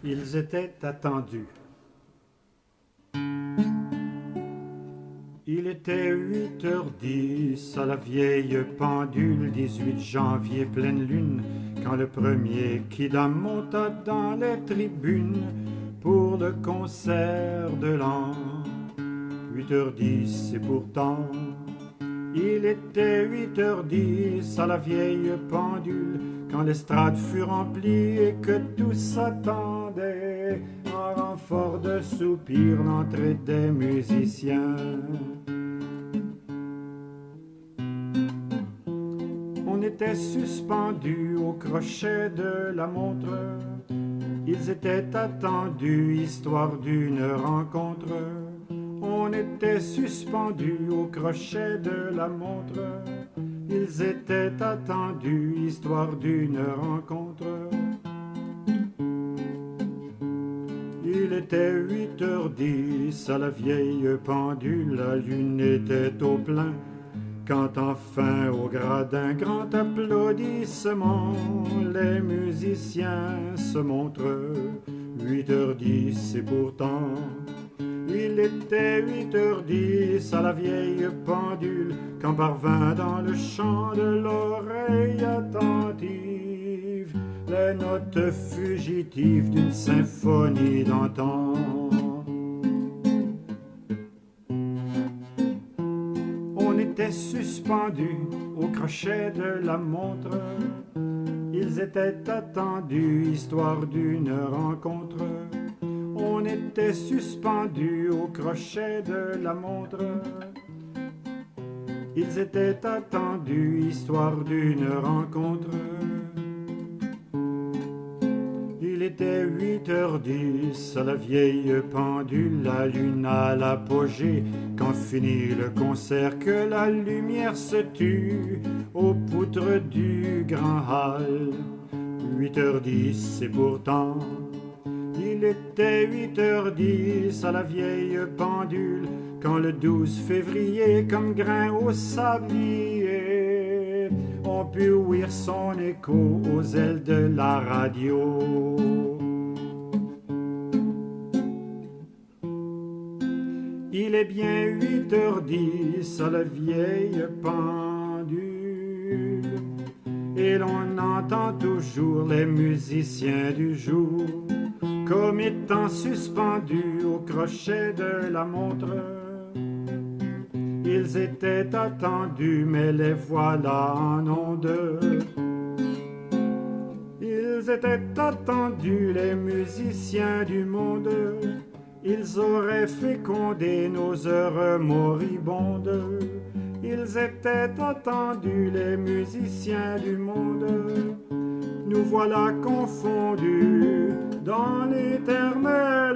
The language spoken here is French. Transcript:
Ils étaient attendus. Il était 8h10 à la vieille pendule, 18 janvier, pleine lune, quand le premier kidam monta dans les tribunes pour le concert de l'an. 8h10 et pourtant, il était 8h10 à la vieille pendule, quand l'estrade fut remplie et que tous s'attendaient en renfort de soupirs l'entrée des musiciens. On était suspendus au crochet de la montre, ils étaient attendus, histoire d'une rencontre. On était suspendus au crochet de la montre, ils étaient attendus, histoire d'une rencontre. Il était 8h10 à la vieille pendule, la lune était au plein, quand enfin au gradin, grand applaudissement, les musiciens se montrent. 8h10 et pourtant, il était 8h10 à la vieille pendule, quand parvint dans le chant de l'oreille attentive les notes fugitives d'une symphonie d'antan. On était suspendus au crochet de la montre, ils étaient attendus, histoire d'une rencontre. On était suspendus au crochet de la montre, ils étaient attendus, histoire d'une rencontre. Il était 8h10 à la vieille pendule, la lune à l'apogée, quand finit le concert, que la lumière se tue aux poutres du grand hall. 8h10 et pourtant, il était 8h10 à la vieille pendule, quand le 12 février, comme grain au sablier, on put ouïr son écho aux ailes de la radio. Il est bien 8h10 à la vieille pendule, et l'on entend toujours les musiciens du jour comme étant suspendus au crochet de la montre. Ils étaient attendus, mais les voilà en onde. Ils étaient attendus, les musiciens du monde. Ils auraient fécondé nos heures moribondes. Ils étaient attendus, les musiciens du monde. Nous voilà confondus dans l'éternel.